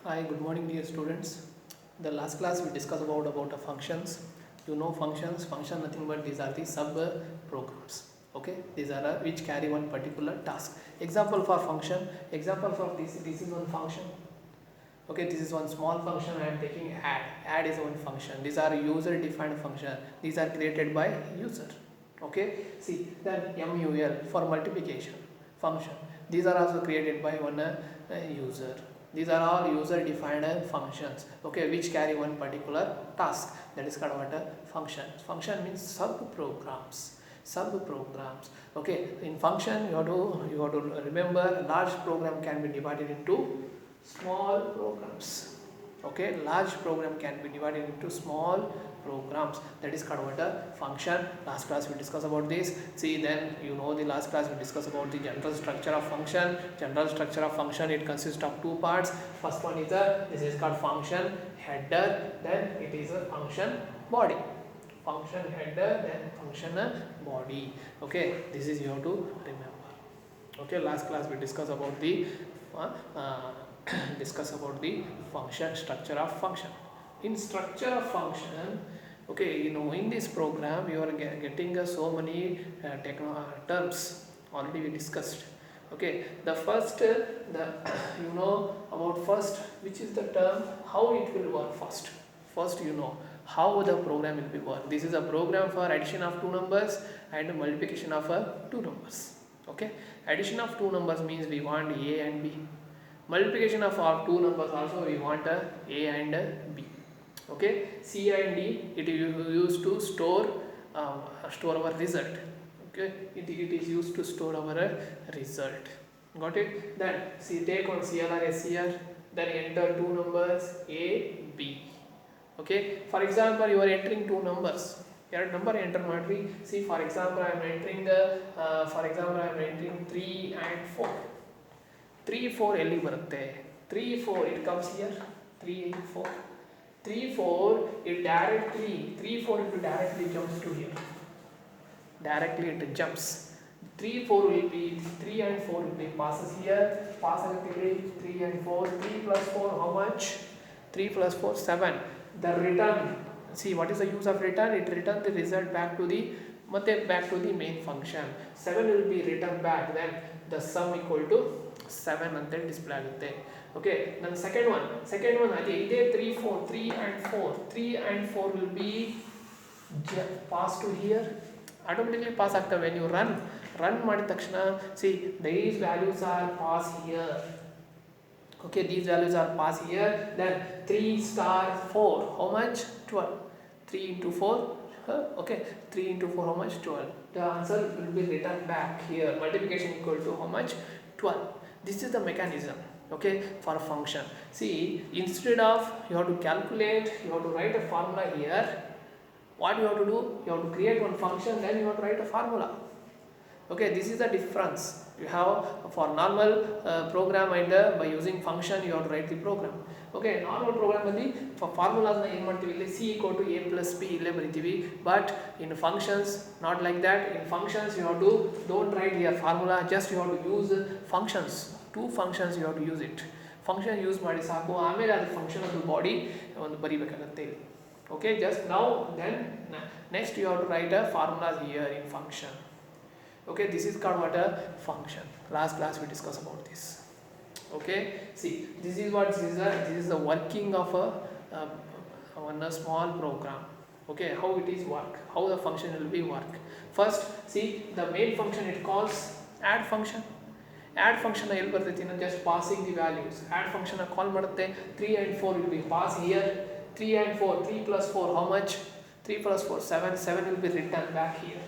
Hi, good morning, dear students. The last class we discussed about the functions. You know functions. Function nothing but these are the sub programs. Okay, these are which carry one particular task. Example for function. Example for this. This is one function. Okay, this is one small function. I am taking add. Add is one function. These are user defined function. These are created by user. Okay. See then MUL for multiplication function. These are also created by one user. These are all user defined functions, okay, which carry one particular task. That is called what a function. Function means sub programs. Okay, in function you have to remember large program can be divided into small programs. Okay, large program can be divided into small programs. That is called what a function. Last class we discussed about this. See, then you know the last class we discussed about the general structure of function. General structure of function, it consists of two parts. First one is this is called function header, then it is a function body. Function header, then function body. Okay, this is you have to remember. Okay, last class we discussed about the discuss about the function structure of function. In structure of function, okay, you know, in this program you are getting so many terms already we discussed. Okay, the first the you know about first, which is the term how it will work. First you know how the program will be work. This is a program for addition of two numbers and multiplication of two numbers. Okay, addition of two numbers means we want a and b. Multiplication of our two numbers also we want a and b. Okay, c and d it is used to store our result. Okay, it is used to store our result. Got it? Then see, take one CLR SCR, then enter two numbers a b. Okay, for example you are entering two numbers. ಎರಡು number enter ಮಾಡ್ರಿ. C for example I am entering 3 and 4. 3 4 ಎಲ್ಲಿ ಬರುತ್ತೆ? 3 4 it comes here. 3 4 3 4 it directly 3 4 it directly jumps to here. Directly it jumps. 3 4 will be 3 and 4 will be passes here. Pass agutile 3 and 4. 3 plus 4 how much? 3 plus 4 7. The return, see what is the use of return? It returns the result back to the main function. 7 will be returned back, then the sum equal to 7 ante display agutte. Okay, then second one ide 3 4 3 and 4. 3 and 4 will be pass to here. Automatically pass agtave when you run ಮಾಡಿದ ತಕ್ಷಣ. See, these values are pass here. Okay, these values are passed here. Then 3 star 4 how much? 12. 3 into 4 okay, 3 into 4 how much? 12. The answer will be written back here. Multiplication equal to how much? 12. This is the mechanism, okay, for a function. See, instead of you have to calculate, you have to write a formula here. What you have to do? You have to create one function, then you have to write a formula. Okay, this is the difference. You have for normal program and by using function you have to write the program. Okay, normal program alli for formulas na ಏನು ಮಾಡ್ತೀವಿ ಇಲ್ಲಿ c equal to a plus b ಇಲ್ಲೇ ಬರಿತೀವಿ. But in functions not like that. In functions you have to don't write here formula, just you have to use functions. Two functions you have to use it. Function use ಮಾಡಿ ಸಾಕು, ಆಮೇಲೆ ಅದು function ಅದು body ಒಂದು ಬರಿಬೇಕಾಗುತ್ತೆ ಇಲ್ಲಿ. Okay, just now then next you have to write a formula here in function. Okay, this is called what a function. Last class we discussed about this. Okay, see, this is the working of a small program. Okay, how it is work, how the function will be work. First, see, the main function it calls add function. Add function ಎಲ್ಲಿ ಬರ್ತೈತಿ? just passing the values. Add function call ಮಾಡುತ್ತೆ. 3 and 4 will be pass here. 3 and 4, 3 plus 4 how much? 3 plus 4 7 will be written back here.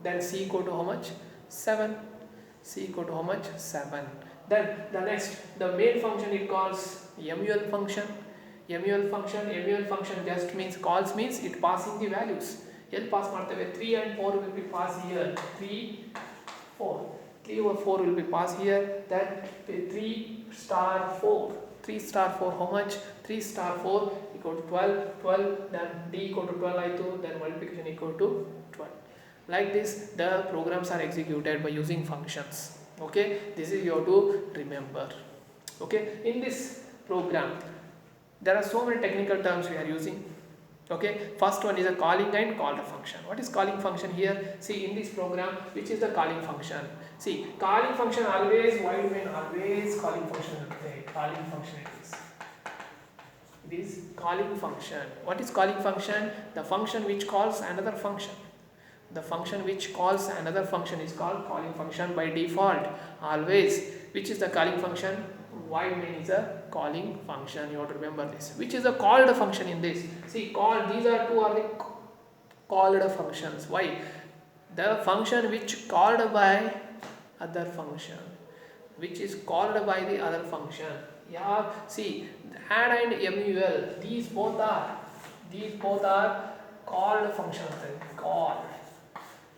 Then c equal to how much? 7. C equal to how much? 7. Then the next, the main function it calls MUL function. MUL function just means calls means it passing the values. ಎಲ್ಲಿ pass ಮಾಡ್ತೇವೆ? 3 and 4 will be pass here. 3 or 4 will be pass here. Then 3 star 4. 3 star 4 how much? 3 star 4 equal to 12. Then d equal to 12 ಆಯಿತು. Then multiplication equal to 12. Like this the programs are executed by using functions. Okay, this is you have to remember. Okay, in this program There are so many technical terms we are using. Okay, first one is a calling and called function. What is calling function here? See, in this program, which is the calling function? See, calling function always, wide main always calling function. Calling function it is. It is calling function. What is calling function? The function which calls another function. The function which calls another function is called calling function by default. Always, which is the calling function? Wide main is a calling function. You have to remember this. Which is a called function in this? See, called. These are two are the called functions. Why? The function which called by other function, which is called by the other function. Yeah. See, add and mul. These both are called functions. Called.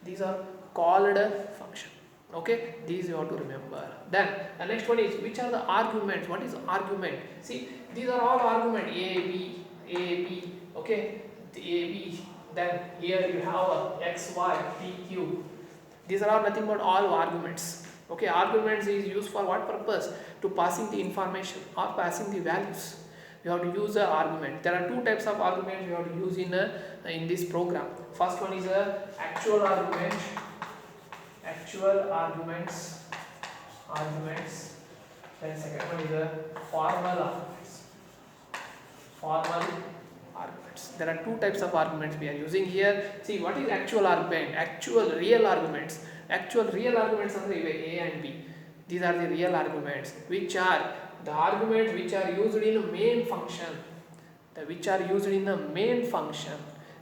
These are called function. Okay, these you have to remember. Then the next one is which are the arguments. What is argument? See, these are all argument a b. Okay, the a b. Then here you have x y p q. These are all nothing but all arguments. Okay, arguments is used for what purpose? To passing the information or passing the values. You have to use an argument. There are two types of arguments you have to use in this program. First one is a actual argument. Actual arguments. Then second one is a formal arguments. Formal arguments. There are two types of arguments we are using here. See, what is actual argument? Actual real arguments. Actual real arguments are A and B. These are the real arguments, which are the arguments which are used in a main function. Which are used in the main function.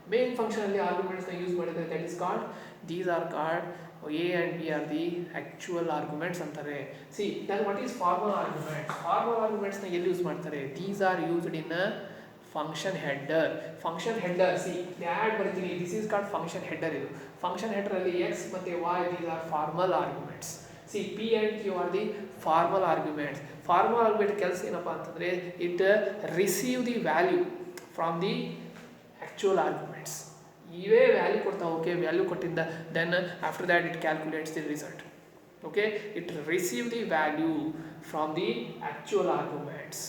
Main function ಅಲ್ಲಿ arguments use ಮಾಡಿದ್ರೆ that is called. These are called A and B are the actual arguments ಅಂತಾರೆ. See, then what is formal arguments? Formal arguments ನ ಎಲ್ಲಿ use ಮಾಡ್ತಾರೆ? These are used in a function header. Function header. See, add ಬರ್ತೀನಿ. This is called function header ಇದು. Function header ಅಲ್ಲಿ x ಮತ್ತೆ y these are formal arguments. See, p and q are the formal arguments. Formal argument ಕೆಲಸ ಏನಪ್ಪಾ ಅಂತಂದ್ರೆ it receive the value from the actual arguments. ಇವೇ value ಕೊಡ್ತಾ okay value ಕೊಟ್ಟಿಂದ then after that it calculates the result. Okay, it receive the value from the actual arguments.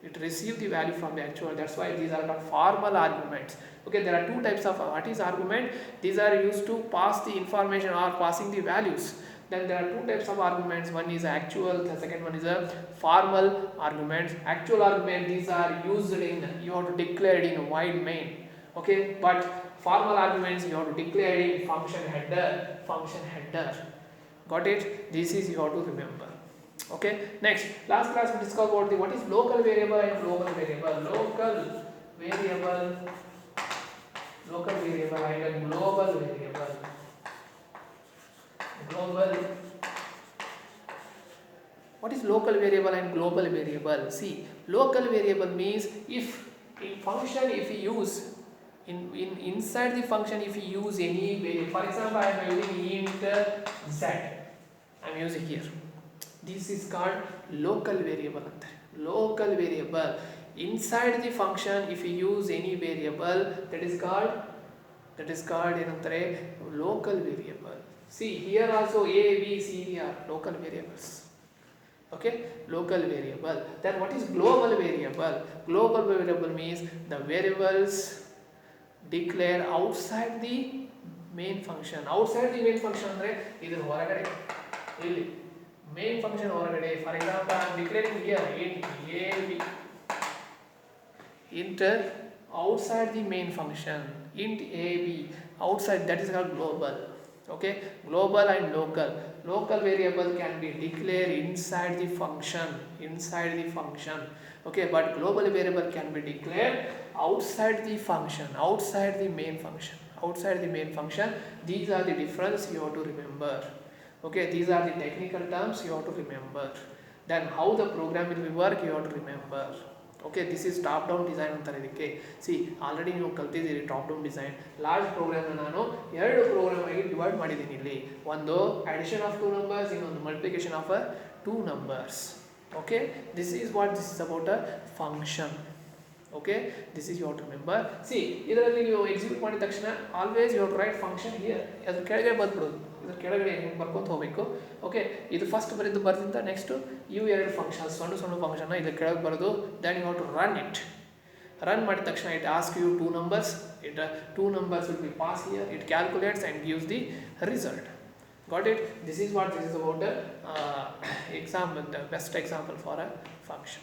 It receive the value from the actual. That's why these are called formal arguments. Okay, there are two types of what is argument. These are used to pass the information or passing the values. Then there are two types of arguments. One is actual, the second one is a formal arguments. Actual argument, these are used in, you have to declare it in wide main. Okay, but formal arguments you have to declare in function header. Got it? This is you have to remember. Okay, next last class we discussed about the what is local variable and global variable. Local variable and global variable. What is local variable and global variable? See, local variable means if in function if we use inside the function if we use any variable. For example, I am using int z. I am using here. This is called local variable. Local variable. Inside the function if we use any variable that is called ಏನಂತಾರೆ local variable. See, here also A, B, C are local variables. Okay, local variable. Then what is global variable? Global variable means the variables declare outside the main function. Outside the main function ಅಂದ್ರೆ ಇದರ ಹೊರಗಡೆ ಇಲ್ಲಿ main function ಹೊರಗಡೆ. For example, I am declaring here int A, B. Int outside the main function. Int A, B outside, that is called global. Okay, global and local. Local variable can be declared inside the function. Okay, but global variable can be declared outside the function, outside the main function. These are the difference you have to remember. Okay, these are the technical terms you have to remember. Then how the program will be work you have to remember. Okay, this is top down design ಅಂತಾರೆ ಇದಕ್ಕೆ. See, already ನೀವು ಕಲ್ತಿದ್ದೀರಿ top down design. Large program ನಾನು ಎರಡು program ಆಗಿ divide ಮಾಡಿದ್ದೀನಿ ಇಲ್ಲಿ. ಒಂದು ಅಡಿಷನ್ ಆಫ್ 2 numbers, ಇನ್ನೊಂದು multiplication of 2 numbers. Okay, this is about a function. Okay, this is you have to remember. See, ಇದರಲ್ಲಿ ನೀವು ಎಕ್ಸಿಕ್ಯೂಟ್ ಮಾಡಿದ ತಕ್ಷಣ always you have to write function here. ಅದರ ಕೆಳಗೆ ಬಂದ್ಬಿಡೋದು. ಇದರ ಕೆಳಗಡೆ ಬರ್ಕೊಂತ ಹೋಗಬೇಕು. ಓಕೆ, ಇದು ಫಸ್ಟ್ ಬರ್ದಿಂದ ನೆಕ್ಸ್ಟ್ ಇವು ಎರಡು ಫಂಕ್ಷನ್ಸ್ ಸಣ್ಣ ಫಂಕ್ಷನ್ ಇದರ ಕೆಳಗೆ ಬರೋದು. Then you have to run it. run ಮಾಡಿದ ತಕ್ಷಣ it asks you two numbers, two numbers will be passed here, it calculates and gives the result. Got it? This is what this is about the example, the best example for a function.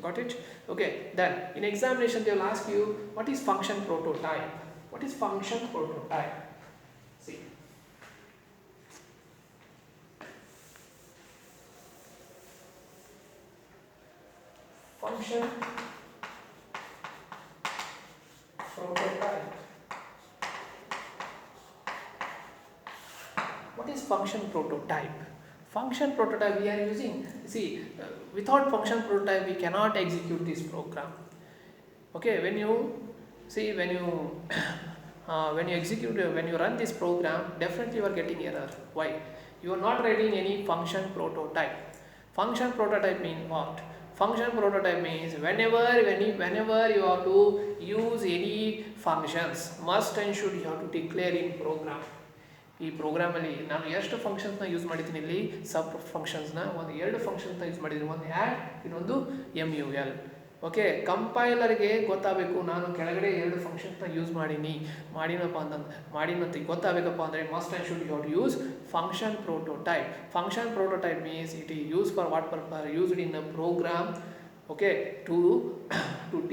Got it? Okay, then in examination they will ask you what is function prototype. What is function prototype? See, function prototype. What is function prototype? Function prototype we are using, see, without function prototype we cannot execute this program. Okay, when you see, when you execute, when you run this program, definitely you are getting error. Why? You are not writing any function prototype. Function prototype means what? Function prototype means whenever you have to use any functions, must and should you have to declare in program. ಈ ಪ್ರೋಗ್ರಾಮಲ್ಲಿ ನಾನು ಎಷ್ಟು ಫಂಕ್ಷನ್ಸ್ನ use ಮಾಡಿದ್ದೀನಿ, ಇಲ್ಲಿ ಸಬ್ ಫಂಕ್ಷನ್ಸ್ನ ಒಂದು 2 ಫಂಕ್ಷನ್ಸ್ನ use ಮಾಡಿದ್ದೀನಿ, ಒಂದು add, ಇನ್ನೊಂದು MUL. ಓಕೆ, ಕಂಪೈಲರ್ಗೆ ಗೊತ್ತಾಗಬೇಕು ನಾನು ಕೆಳಗಡೆ 2 ಫಂಕ್ಷನ್ಸ್ನ ಯೂಸ್ ಮಾಡಿನಂತ ಗೊತ್ತಾಗಬೇಕಪ್ಪ ಅಂದರೆ must and should you have to use function prototype. Function prototype means it is use for what purpose? Used in a program, okay, to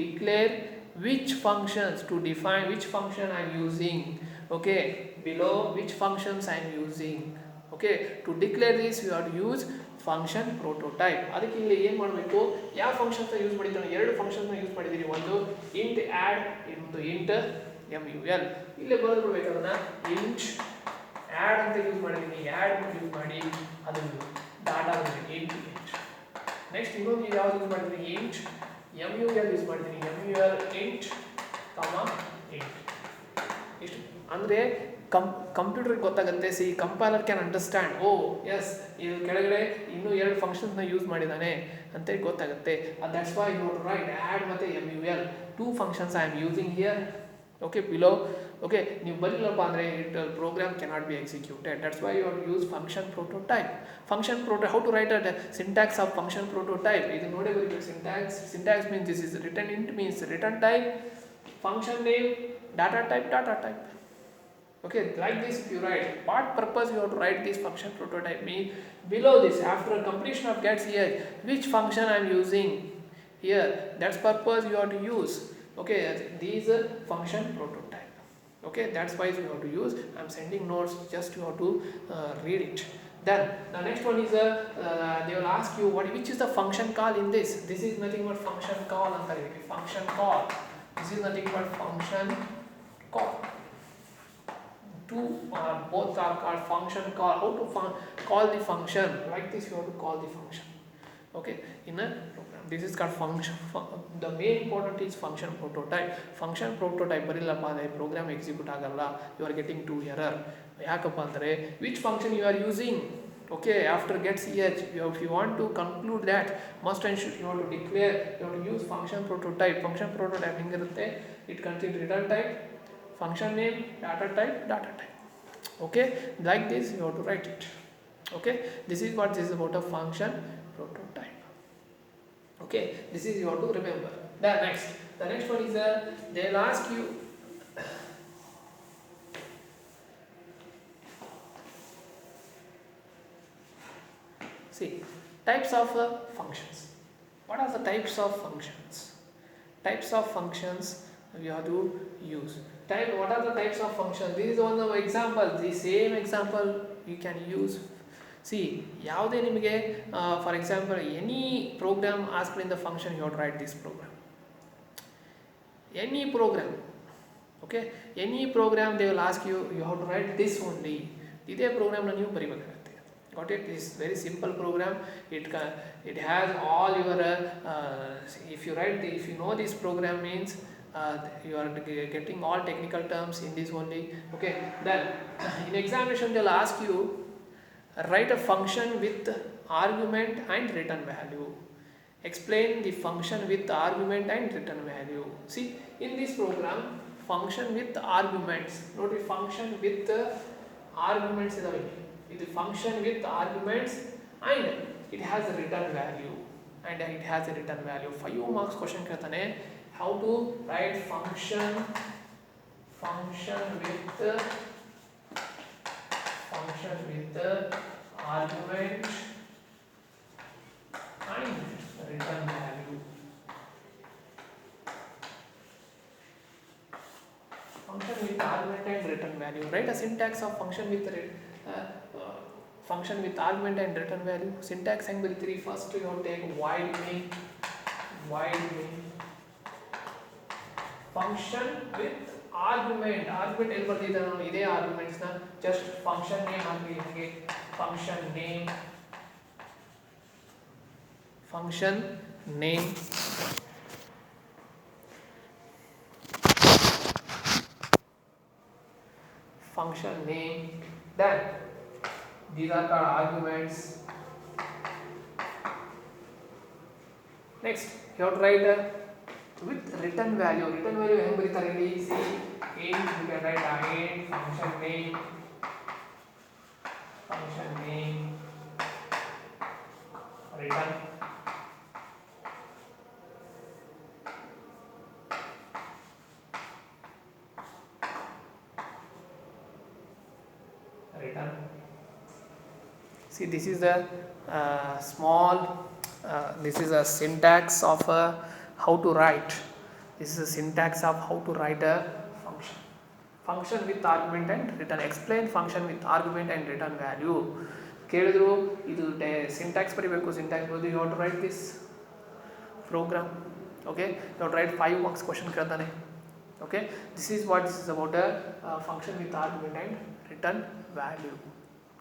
declare which functions, to define which function I am using, okay, below which functions I am using. Okay, to declare this you have to use function prototype. ಅದಕ್ಕೆ ಇಲ್ಲಿ ಏನು ಮಾಡಬೇಕು, ಯಾವ functions use ಮಾಡಿದ್ದೀನಿ? 2 ಫಂಕ್ಷನ್ಸ್ನ use ಮಾಡಿದ್ದೀನಿ, ಒಂದು int add, ಇನ್ನೊಂದು int MUL. ಇಲ್ಲೇ ಬರೆದ್ಬಿಡ್ಬೇಕು ಅದನ್ನ, int add ಅಂತ ಯೂಸ್ ಮಾಡಿದ್ದೀನಿ, add ಯೂಸ್ ಮಾಡಿ ಅದು ಡಾಟಾ int. ನೆಕ್ಸ್ಟ್ ಇನ್ನೊಂದು ಯಾವ್ದು ಯೂಸ್ ಮಾಡಿದ್ದೀನಿ? int MUL ಯೂಸ್ ಮಾಡಿದ್ದೀನಿ, MUL int, int. ಇಷ್ಟು ಅಂದರೆ ಕಂಪ್ಯೂಟರ್ಗೆ ಗೊತ್ತಾಗುತ್ತೆ. C, compiler can understand, oh yes ಇದು ಕೆಳಗಡೆ ಇನ್ನೂ 2 ಫಂಕ್ಷನ್ಸ್ನ ಯೂಸ್ ಮಾಡಿದ್ದಾನೆ ಅಂತೇಳಿ ಗೊತ್ತಾಗುತ್ತೆ. That's why you write add ಮತ್ತು MUL, 2 functions I am using here, okay, below. Okay, ನೀವು ಬರಲಿಲ್ಲಪ್ಪ ಅಂದರೆ program cannot be executed. That's why you have to use function prototype. Function prototype, how to write a syntax of function prototype? ಇದು ನೋಡಿ ಬರೀಬೇಕು syntax means this is written int means return type, function name, data type. Okay, like this if you write, what purpose you have to write this function prototype means below this, after completion of gets here, which function I am using here, that's purpose you have to use. Okay, these are function prototype. Okay, that's why you have to use. I am sending notes, just you have to read it. Then the next one is they will ask you which is the function call in this. This is nothing but function call anta idike, function call. This is nothing but function call. Both are called function call. How to call the function? Like this you have to call the function. Okay, in a program this is called function. The main important is function prototype. Function prototype ಬರಿಲ್ಲಪ್ಪ ಅಂದರೆ program execute ಆಗಲ್ಲ, you are getting 2 error. ಯಾಕಪ್ಪ ಅಂದರೆ which function you are using. Okay, after gets here, if you want to conclude that must and should, you have to declare, you have to use function prototype. Function prototype hingirutte, it contains return type, function name, data type. Okay, like this you have to write it. Okay, this is what this is about a function prototype. Okay, this is you have to remember. The next one is they'll ask you see, types of functions. What are the types of functions? Types of functions we have to use. What are the types of functions? This is one of example. The same example you can use. See, ಯಾವುದೇ ನಿಮಗೆ for example any program asked in the function, you have to write this program. Any program, okay, any program they will ask you, you have to write this only. ಇದೇ ಪ್ರೋಗ್ರಾಮ್ನ ನೀವು ಬರಿಬೇಕಾಗುತ್ತೆ. Got it? This is very simple program. It has all your if you know this program means you are getting all technical terms in this only. Okay, then in examination they will ask you write a function with argument and return value. Explain the function with argument and return value. See, in this program function with arguments, not a function with arguments is available. It is function with arguments and it has a return value. 5 marks question ಕೇಳ್ತಾನೆ, how to write function with argument and return value. Function with argument and return value. Write a syntax of function with argument and return value. Syntax ಹೆಂಗ್ ಬರೀತೀರಿ? First you take void main function with argument ಎಲ್ಲಿ ಬರ್ತಿದೆ ನಾನು ಇದೇ arguments ನ just function name ಹಾಕಿ ಹಾಗೆ function name then these are called arguments. Next you have to write with return value ಹೆಂಗ್ ಬರೀತಾರೆ ಇಲ್ಲಿ? see int you can write int function name return see this is the this is a syntax of how to write. This is a syntax of how to write a function with argument and return. Explain function with argument and return value. ಕೇಳಿದ್ರು ಇದು syntax ಬರಿಬೇಕು. syntax ಬರೆದು you have to write this program. Okay, you have to write 5 marks question ಕೇಳ್ತಾನೆ. Okay, this is what this is about a function with argument and return value.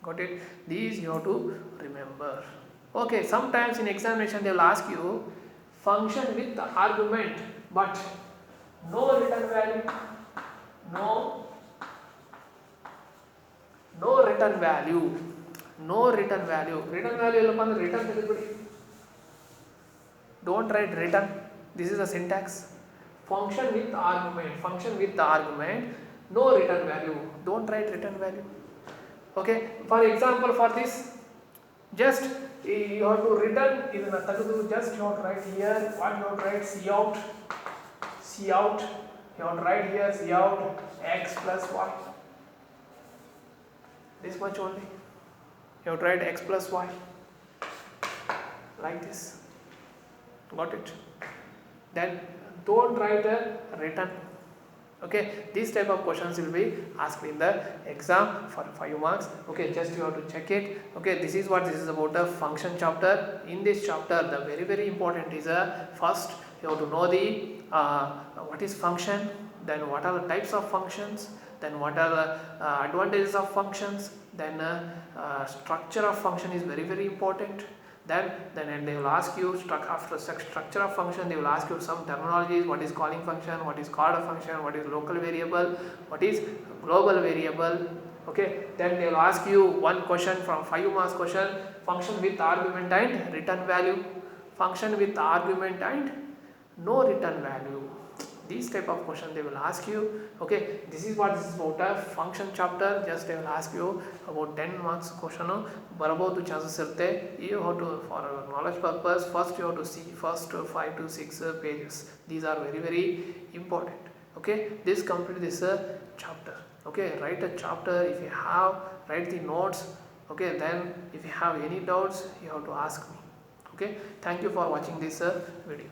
Got it? These you have to remember. Okay, sometimes in examination they will ask you function with argument but no return value. No return value. Return value ಎಲ್ಲಪ್ಪ ಅಂದ್ರೆ return ತೆಗೆದುಬಿಡಿ. Don't write return. This is a syntax. Function with argument, no return value. Don't write return value. Okay, for example, for this just you have to return ಇದನ್ನ ತೆಗೆದು just you have to write here what you have to write cout you have to write here cout x plus y, this much only. You have to write x plus y like this. Got it? Then don't write a return. Okay, these type of questions will be asked in the exam for 5 marks. Okay, just you have to check it. Okay, this is what this is about the function chapter. In this chapter the very important is first you have to know the what is function, then what are the types of functions, then what are the advantages of functions, then structure of function is very important. Then and they will ask you after structure of function they will ask you some terminologies. What is calling function, what is called a function, what is local variable, what is global variable. Okay, then they will ask you one question from 5 marks question, function with argument and return value, function with argument and no return value. These type of questions they will ask you. Okay, this is what this is about a function chapter. Just they will ask you about 10 marks question ಬರಬಹುದು chances ಇರುತ್ತೆ. You have to, for knowledge purpose, first you have to see first 5 to 6 pages. These are very important. Okay, this complete this chapter. Okay, write a chapter. If you have, write the notes. Okay, then if you have any doubts you have to ask me. Okay, thank you for watching this video.